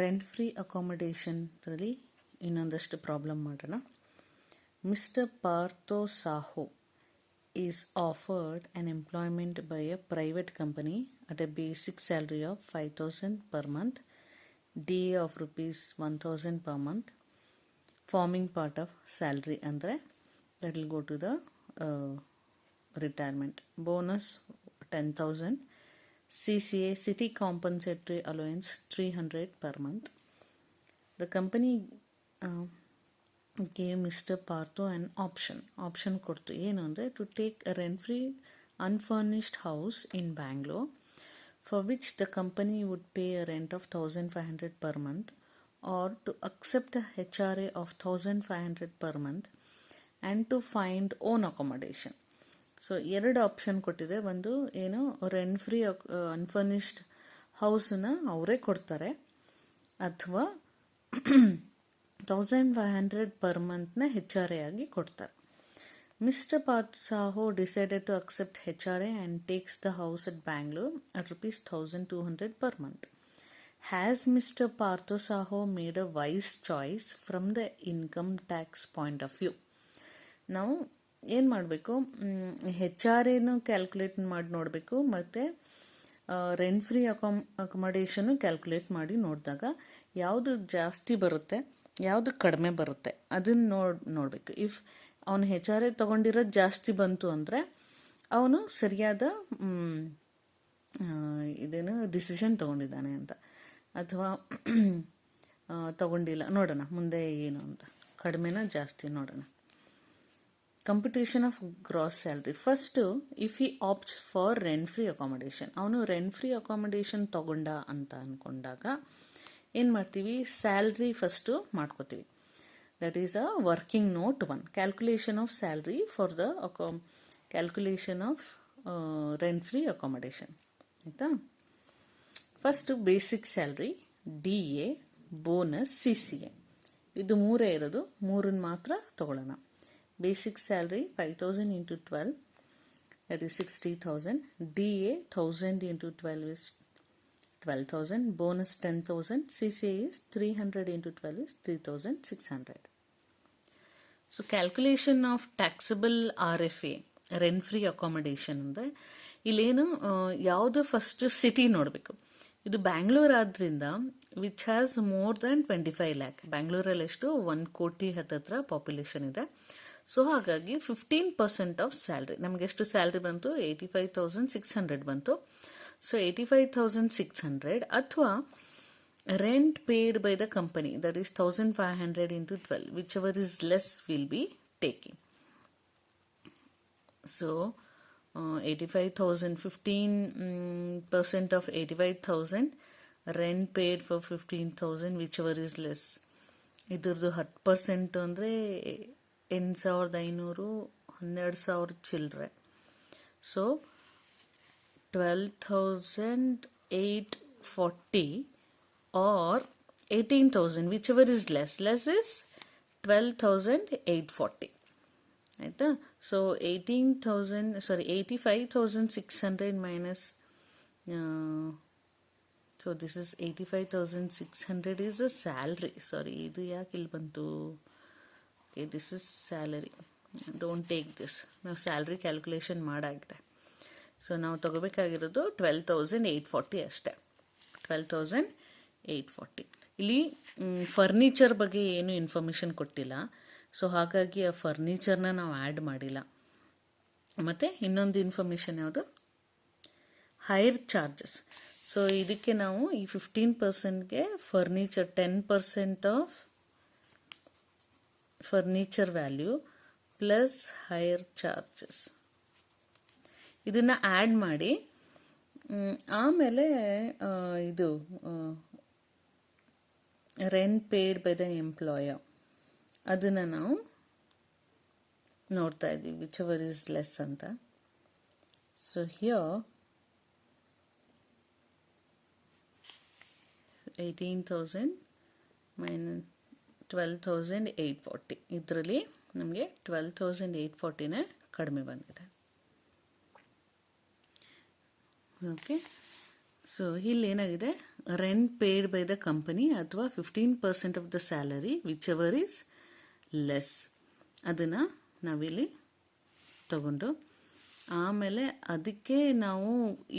Rent free ಅಕಾಮಡೇಷನ್ದಲ್ಲಿ ಇನ್ನೊಂದಷ್ಟು problem ಮಾಡೋಣ. Mister Partho Sahu is offered an employment by a private company at a basic salary of 5,000 per month, DA of rupees 1,000 per month, forming part of salary andre that will go to the retirement. Bonus 10,000, CCA city compensatory allowance 300 per month. The company gave Mr. Partho an option ಕೊಡ್ತು. ಏನು ಅಂದರೆ to take a rent-free unfurnished house in Bangalore for which the company would pay a rent of 1,500 per month or to accept a HRA of 1,500 per month and to find own accommodation. So ಎರಡು option ಕೊಟ್ಟಿದೆ. ಒಂದು ಏನು rent free ಅನ್ಫರ್ನಿಶ್ಡ್ ಹೌಸನ್ನ ಅವರೇ ಕೊಡ್ತಾರೆ, ಅಥವಾ 1,500 per monthನ HRA ಆಗಿ ಕೊಡ್ತಾರೆ. Mr. Partho Sahu decided to accept HRA and takes the house at Bangalore at rupees 1,200 per month. Has Mr. Partho Sahu made a wise choice from the income tax point of view? ನಾವು ಏನು ಮಾಡಬೇಕು, HRAನು calculate ಮಾಡಿ ನೋಡಬೇಕು, ಮತ್ತು rent free ಅಕಾಮಡೇಷನು calculate ಮಾಡಿ ನೋಡಿದಾಗ ಯಾವುದು ಜಾಸ್ತಿ ಬರುತ್ತೆ, ಯಾವುದು ಕಡಿಮೆ ಬರುತ್ತೆ ಅದನ್ನು ನೋಡಬೇಕು. ಇಫ್ ಅವನು HRA ತೊಗೊಂಡಿರೋದು ಜಾಸ್ತಿ ಬಂತು ಅಂದರೆ ಅವನು ಸರಿಯಾದ ಇದೇನು ಡಿಸಿಷನ್ ತೊಗೊಂಡಿದ್ದಾನೆ ಅಂತ, ಅಥವಾ ತಗೊಂಡಿಲ್ಲ, ನೋಡೋಣ ಮುಂದೆ ಏನು ಅಂತ. ಕಡಿಮೆನ ಜಾಸ್ತಿ ನೋಡೋಣ. Computation of gross salary. First if he opts for rent free accommodation, ಅವನು ರೆಂಟ್ ಫ್ರೀ ಅಕಾಮಡೇಷನ್ ತಗೊಂಡ ಅಂತ ಅಂದ್ಕೊಂಡಾಗ ಏನು ಮಾಡ್ತೀವಿ, ಸ್ಯಾಲ್ರಿ ಫಸ್ಟು ಮಾಡ್ಕೋತೀವಿ. That is a working note 1, calculation of salary for the calculation of rent free accommodation. ಆಯಿತಾ? First basic salary, DA, bonus, CCA, ಇದು ಮೂರೇ ಇರೋದು. ಮೂರನ್ನು ಮಾತ್ರ ತಗೊಳ್ಳೋಣ. Basic salary 5,000 into 12, that is 60,000. DA 1,000 into 12 is 12,000. Bonus 10,000. CCA is 300 into 12 is 3,600. So calculation of taxable RFA, rent free accommodation ಅಂದರೆ ಇಲ್ಲೇನು ಯಾವುದು ಫಸ್ಟ್ ಸಿಟಿ ನೋಡಬೇಕು. ಇದು ಬ್ಯಾಂಗ್ಳೂರ್ ಆದ್ರಿಂದ which has more than 25 lakh. ಬ್ಯಾಂಗ್ಳೂರಲ್ಲಿ ಎಷ್ಟು 1 ಕೋಟಿ ಹತ್ತತ್ರ ಪಾಪ್ಯುಲೇಷನ್ ಇದೆ. ಸೊ ಹಾಗಾಗಿ 15% ಆಫ್ ಸ್ಯಾಲ್ರಿ, ನಮಗೆ ಎಷ್ಟು ಸ್ಯಾಲ್ರಿ ಬಂತು, 85,600 ಬಂತು. ಸೊ 85,600 ಅಥವಾ rent paid by the company, that is 1,500 into 12, which ever is less will be taking. So 85,000, 15% of 85,000, rent paid for 15,000, which ever is less. ಇದ್ರದ್ದು 10% ಅಂದರೆ 8,500, 12,000 ಚಿಲ್ಲರೆ. So 12,840 or 18,000, whichever is less is 12,840. ಆಯ್ತಾ? So 85,600 minus, so this is 85,600 is a salary. Sorry, ಇದು ಯಾಕೆ ಇಲ್ಲಿ ಬಂತು? Okay, this is salary. Don't take this. ನಾವು salary calculation ಮಾಡಾಗಿದೆ. So ನಾವು ತಗೋಬೇಕಾಗಿರೋದು 12,840 ಅಷ್ಟೇ. 12,840. ಇಲ್ಲಿ ಫರ್ನಿಚರ್ ಬಗ್ಗೆ ಏನು ಇನ್ಫಾರ್ಮೇಷನ್ ಕೊಟ್ಟಿಲ್ಲ. ಸೊ ಹಾಗಾಗಿ ಆ ಫರ್ನಿಚರ್ನ ನಾವು ಆ್ಯಡ್ ಮಾಡಿಲ್ಲ. ಮತ್ತು ಇನ್ನೊಂದು ಇನ್ಫಾರ್ಮೇಷನ್ ಯಾವುದು, ಹೈರ್ ಚಾರ್ಜಸ್. ಸೊ ಇದಕ್ಕೆ ನಾವು ಈ 15%ಗೆ furniture 10% of furniture value plus hire charges ಇದನ್ನು ಆ್ಯಡ್ ಮಾಡಿ, ಆಮೇಲೆ ಇದು rent paid by the employer ಅದನ್ನು ನಾವು ನೋಡ್ತಾ ಇದ್ವಿ, ವಿಚ್ ಎವರ್ ಇಸ್ ಲೆಸ್ ಅಂತ. ಸೊ ಹಿಯರ್ 18,000 minus 12,840, ಇದರಲ್ಲಿ ನಮಗೆ 12,840ನೇ ಕಡಿಮೆ ಬಂದಿದೆ. ಓಕೆ, ಸೊ ಇಲ್ಲಿ ಏನಾಗಿದೆ, rent paid by the company ಅಥವಾ 15% of the salary whichever is less ಅದನ್ನು ನಾವಿಲ್ಲಿ ತಗೊಂಡು ಆಮೇಲೆ ಅದಕ್ಕೆ ನಾವು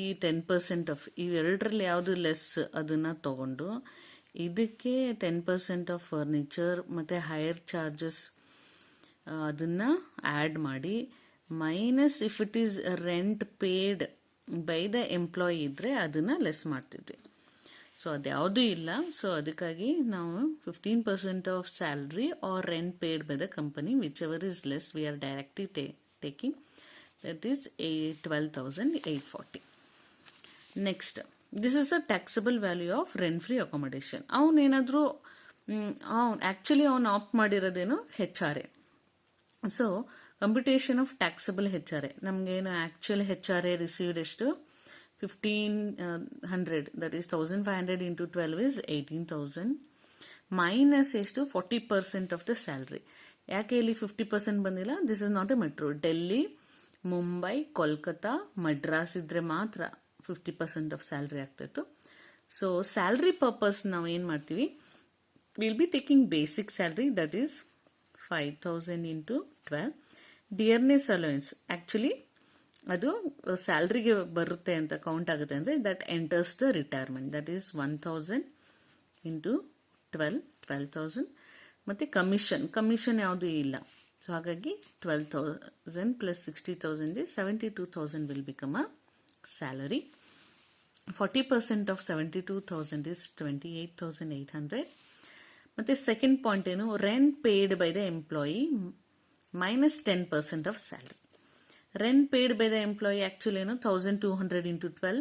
ಈ 10% ಆಫ್ ಇವೆರಡರಲ್ಲಿ ಯಾವುದು ಲೆಸ್ ಅದನ್ನು ತಗೊಂಡು ಇದಕ್ಕೆ 10% ಆಫ್ ಫರ್ನಿಚರ್ ಮತ್ತು ಹೈಯರ್ ಚಾರ್ಜಸ್ ಅದನ್ನು ಆ್ಯಡ್ ಮಾಡಿ minus if it is rent paid by the employee ಇದ್ದರೆ ಅದನ್ನು ಲೆಸ್ ಮಾಡ್ತಿದ್ವಿ. ಸೊ ಅದ್ಯಾವುದೂ ಇಲ್ಲ. ಸೊ ಅದಕ್ಕಾಗಿ ನಾವು 15% of salary or rent paid by the company whichever is less we are directly taking that is 12,840. Next, this is a taxable value of rent free accommodation. ಅವನೇನಾದರೂ actually ಅವನು opt ಮಾಡಿರೋದೇನು HRA. So computation of taxable HRA ನಮಗೇನು actual HRA received ಎಷ್ಟು 1500 that is 1500 into 12 is 18,000 minus ಎಷ್ಟು 40% of the salary. ಯಾಕೆ ಇಲ್ಲಿ 50% ಬಂದಿಲ್ಲ? This is not A metro. Delhi, Mumbai, Kolkata, Madras ಇದ್ರೆ ಮಾತ್ರ 50% ಆಫ್ ಸ್ಯಾಲ್ರಿ ಆಗ್ತಾಯಿತ್ತು. ಸೊ ಸ್ಯಾಲ್ರಿ ಪರ್ಪಸ್ ನಾವು ಏನು ಮಾಡ್ತೀವಿ, will be taking basic salary that is 5,000 into 12. Dearness allowance actually ಅದು ಸ್ಯಾಲ್ರಿಗೆ ಬರುತ್ತೆ ಅಂತ ಕೌಂಟ್ ಆಗುತ್ತೆ ಅಂದರೆ that enters the retirement that is 1,000 into 12,000 ಮತ್ತು ಕಮಿಷನ್ ಯಾವುದೂ ಇಲ್ಲ. ಸೊ ಹಾಗಾಗಿ 12,000 plus 60,000 is 72,000 will become a salary. 40% of 72,000 is 28,800. ಮತ್ತು ಸೆಕೆಂಡ್ ಪಾಯಿಂಟ್ ಏನು, rent paid by the employee minus 10% of salary. Rent paid by the employee actually ಏನು 1,200 into 12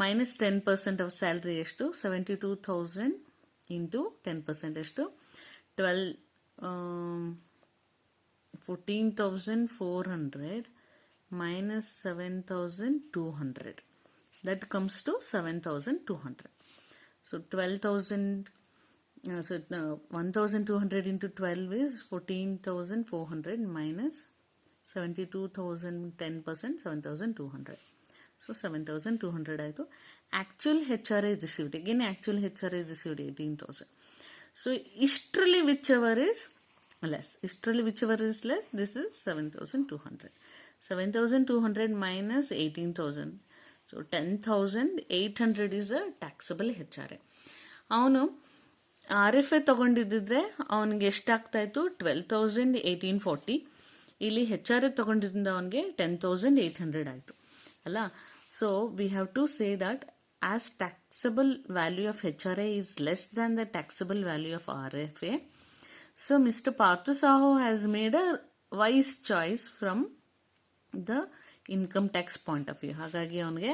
minus 10% of salary ಎಷ್ಟು 72,000 into 10% ಎಷ್ಟು 14,400 minus 7,200 that comes to 7,200. So 12,000 so 1,200 into 12 is 14,400 minus 72,000 10% 7,200. So 7,200 ಆಯಿತು. Actual HRA received, again actual HRA received 18,000. So ಇಷ್ಟರಲ್ಲಿ whichever is less, this is 7,200. 7,200 minus 18,000. So 10,800 is a taxable HRA. ಅವನು RFA ತಗೊಂಡಿದ್ದಿದ್ರೆ ಅವನಿಗೆ ಎಷ್ಟಾಗ್ತಾ ಇತ್ತು 12,1840. ಇಲ್ಲಿ HRA ತಗೊಂಡಿದ್ರಿಂದ ಅವನಿಗೆ 10,800 ಆಯಿತು ಅಲ್ಲ. So we have to say that as taxable value of HRA is less than the taxable value of RFA. So Mr. Parthu Sahu has made a wise choice from the income tax point of view. ಹಾಗಾಗಿ ಅವನಿಗೆ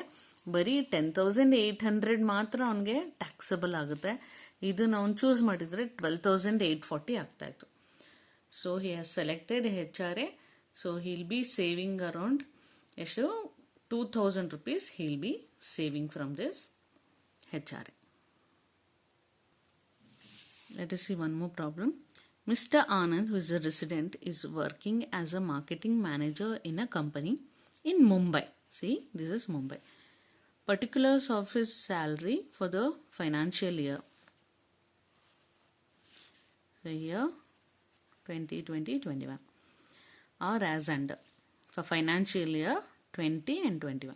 ಬರೀ 10,800 ಮಾತ್ರ ಅವನಿಗೆ taxable ಆಗುತ್ತೆ. ಇದನ್ನು ಅವನು choose ಮಾಡಿದರೆ 12,840 ಆಗ್ತಾ ಇತ್ತು. So he has selected HRA. So he'll be saving around ಎಷ್ಟು 2,000 rupees he'll be saving from this HRA. Let us see one more problem. Mr. Anand, who is a resident, is working as a marketing manager in a company in Mumbai. See, this is Mumbai. Particulars of his salary for the financial year. So here 2020-21 are as under. For financial year 20 and 21.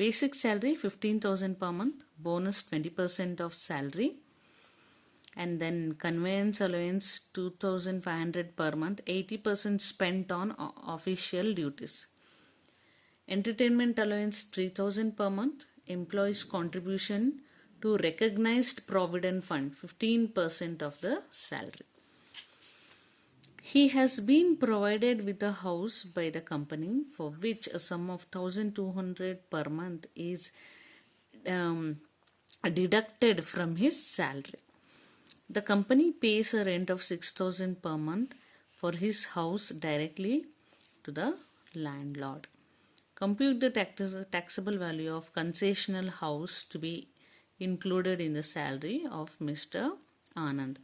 Basic salary 15,000 per month, bonus 20% of salary, and then conveyance allowance 2,500 per month, 80% spent on official duties. Entertainment allowance 3,000 per month, employees contribution to recognized provident fund 15% of the salary. He has been provided with a house by the company for which a sum of 1,200 per month is deducted from his salary. The company pays a rent of 6,000 per month for his house directly to the landlord. Compute the taxable value of concessional house to be included in the salary of Mr. Anand.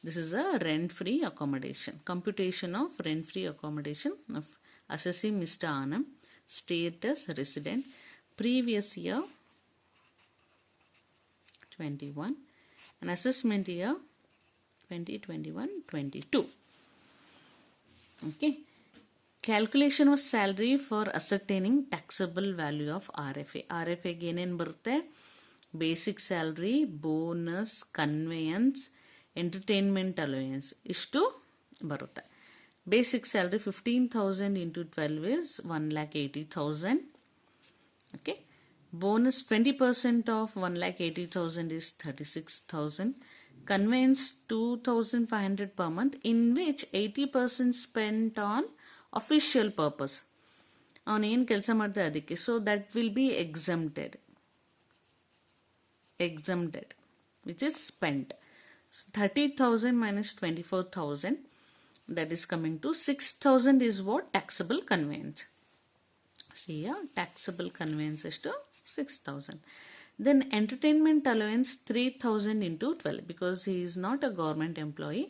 This is a rent-free accommodation. Computation of rent-free accommodation of assessing Mr. Anand, status resident, previous year 21 and assessment year 2021-22. Okay. Calculation of salary for ascertaining taxable value of RFA. RFA ಗೆ ಏನೇನು ಬರುತ್ತೆ? Basic salary, bonus, conveyance, entertainment allowance ಇಷ್ಟು ಬರುತ್ತೆ. Basic salary 15,000 into 12 is 1,80,000. Okay. Bonus 20% of 1,80,000 is 36,000. Conveyance 2,500 per month, in which 80% spent on official purpose. ಅವನು ಏನು ಕೆಲಸ ಮಾಡ್ದೆ ಅದಕ್ಕೆ. So that will be exempted, which is spent. So 30,000 minus 24,000, that is coming to 6,000 is what? Taxable conveyance. See here, taxable conveyance is to 6,000. Then entertainment allowance 3,000 into 12, because he is not a government employee.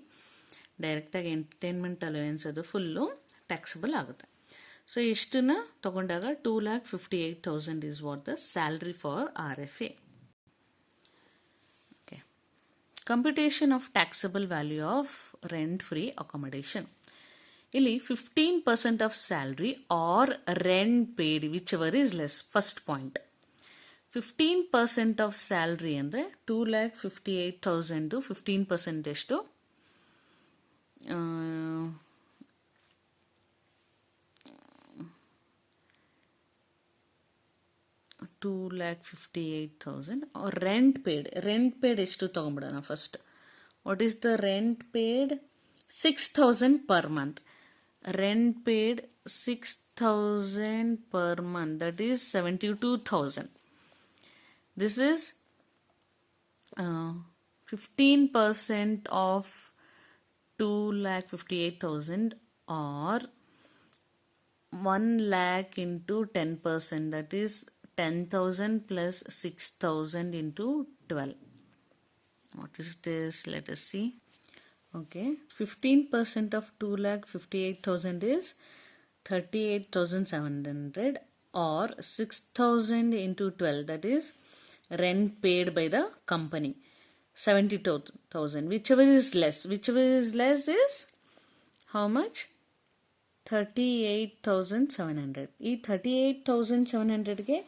Direct ಆಗಿ entertainment allowance ಅದು full taxable ಆಗುತ್ತೆ. So ಇಷ್ಟನ್ನ ತಗೊಂಡಾಗ 2,58,000 is what the salary for RFA. Okay. Computation of taxable value of rent-free accommodation. ಇಲ್ಲಿ 15% of salary or rent paid, whichever is less. First point. 15% of salary ಅಂದರೆ 2,58,000 15% ಎಷ್ಟು? 2,58,000 or rent paid ಎಷ್ಟು ತಗೊಂಡ್ಬಿಡೋಣ first. What is the rent paid? 6,000 per month. Rent paid 6,000 per month, that is 72,000. This is 15% of 2,58,000 or 1 lakh into 10%, that is 10,000 plus 6,000 into 12. What is this? Let us see. Okay, 15% of 2,58,000 is 38,700 or 6,000 into 12, that is rent paid by the company, 72,000. Whichever is less is how much? 38,700. ಈ 38,700 ಗೆ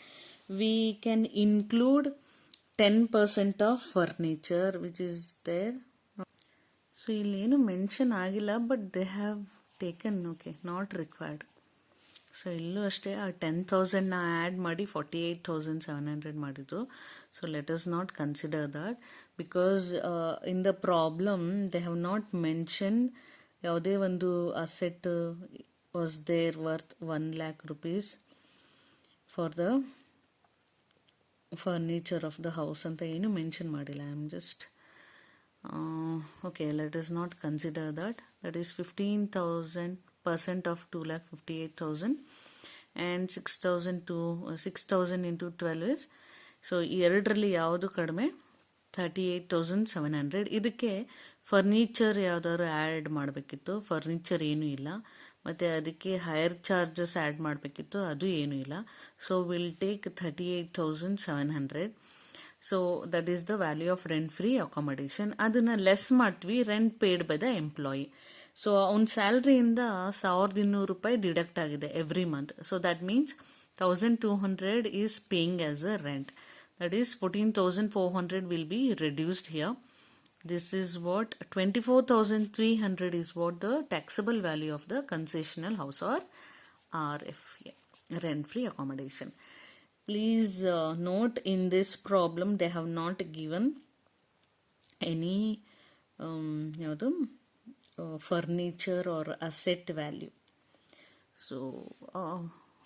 we can include 10% of furniture which is there. So ಇಲ್ಲಿ ಏನು mention ಆಗಿಲ್ಲ, but they have taken. Okay, not required. So ಇಲ್ಲೂ ಅಷ್ಟೇ ಆ 10,000ನ add ಮಾಡಿ 48,700 ಮಾಡಿದ್ರು. So let us not consider that, because in the problem they have not mention ಯಾವುದೇ ಒಂದು asset was there worth 1 lakh rupees for the furniture of the house ಅಂತ ಏನು ಮೆನ್ಷನ್ ಮಾಡಿಲ್ಲ. I am just okay, let us not consider that. That is 15,000% of 2,58,000 and 6,000 into 12 is, so ಎರಡರಲ್ಲಿ ಯಾವುದು ಕಡಿಮೆ? 38,700. ಇದಕ್ಕೆ furniture ಯಾವ್ದಾದ್ರು ಆ್ಯಡ್ ಮಾಡಬೇಕಿತ್ತು, furniture ಏನೂ ಇಲ್ಲ. ಮತ್ತು ಅದಕ್ಕೆ ಹೈಯರ್ ಚಾರ್ಜಸ್ ಆ್ಯಡ್ ಮಾಡಬೇಕಿತ್ತು, ಅದು ಏನೂ ಇಲ್ಲ. So will take 38,700. So that is the value of rent free accommodation. ಅದನ್ನು ಲೆಸ್ ಮಾಡ್ತೀವಿ rent paid by the employee. So ಅವ್ನ ಸ್ಯಾಲ್ರಿಯಿಂದ 1,200 ರೂಪಾಯಿ ಡಿಡಕ್ಟ್ ಆಗಿದೆ every month. So that means 1,200 is paying as a rent. That is 14,400 will be reduced here. This is what 24,300 is what the taxable value of the concessional house or RFA, rent free accommodation. Please note, in this problem they have not given any furniture or asset value. So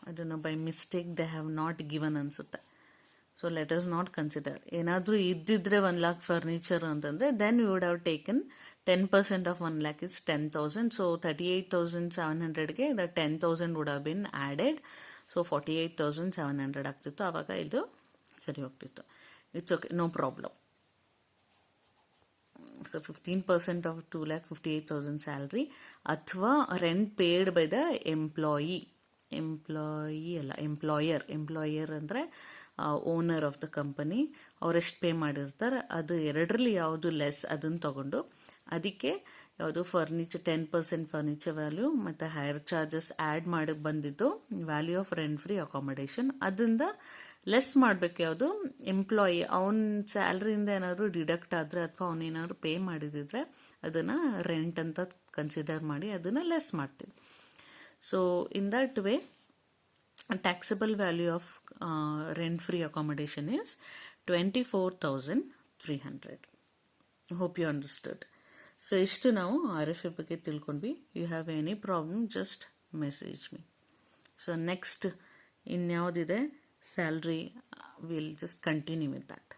I don't know, by mistake they have not given ansutta. So let us not consider. ಏನಾದರೂ ಇದ್ದಿದ್ರೆ 1 lakh furniture ಅಂತಂದರೆ then we would have taken 10% of 1 lakh is 10,000. So 38,700ಗೆ the 10,000 would have been added. So 48,700 ಆಗ್ತಿತ್ತು. ಆವಾಗ ಇದು ಸರಿ ಹೋಗ್ತಿತ್ತು. It's okay, no problem. So 15% of 2,58,000 salary ಅಥವಾ rent paid by the employee ಅಲ್ಲ ಎಂಪ್ಲಾಯರ್ ಅಂದರೆ ಓನರ್ ಆಫ್ ದ ಕಂಪನಿ ಅವರೆಷ್ಟು ಪೇ ಮಾಡಿರ್ತಾರೆ ಅದು ಎರಡರಲ್ಲಿ ಯಾವುದು ಲೆಸ್ ಅದನ್ನು ತಗೊಂಡು ಅದಕ್ಕೆ ಯಾವುದು ಫರ್ನಿಚರ್ 10% ಫರ್ನಿಚರ್ ವ್ಯಾಲ್ಯೂ ಮತ್ತು ಹೈರ್ ಚಾರ್ಜಸ್ ಆ್ಯಡ್ ಮಾಡಿ ಬಂದಿದ್ದು value of rent free accommodation ಅದರಿಂದ ಲೆಸ್ ಮಾಡಬೇಕು ಯಾವುದು ಎಂಪ್ಲಾಯಿ ಅವನ ಸ್ಯಾಲ್ರಿಯಿಂದ ಏನಾದರೂ ಡಿಡಕ್ಟ್ ಆದರೆ ಅಥವಾ ಅವನೇನಾದ್ರು ಪೇ ಮಾಡಿದಿದ್ರೆ ಅದನ್ನು ರೆಂಟ್ ಅಂತ ಕನ್ಸಿಡರ್ ಮಾಡಿ ಅದನ್ನು ಲೆಸ್ ಮಾಡ್ತೀವಿ. So in that way taxable value of rent free accommodation is 24,300. Hope you understood. So ಇಷ್ಟು ನಾವು RFA ಬಗ್ಗೆ ತಿಳ್ಕೊಂಡ್ವಿ. You have any problem just message me. So next ಇನ್ಯಾವುದಿದೆ salary, we'll just continue with that.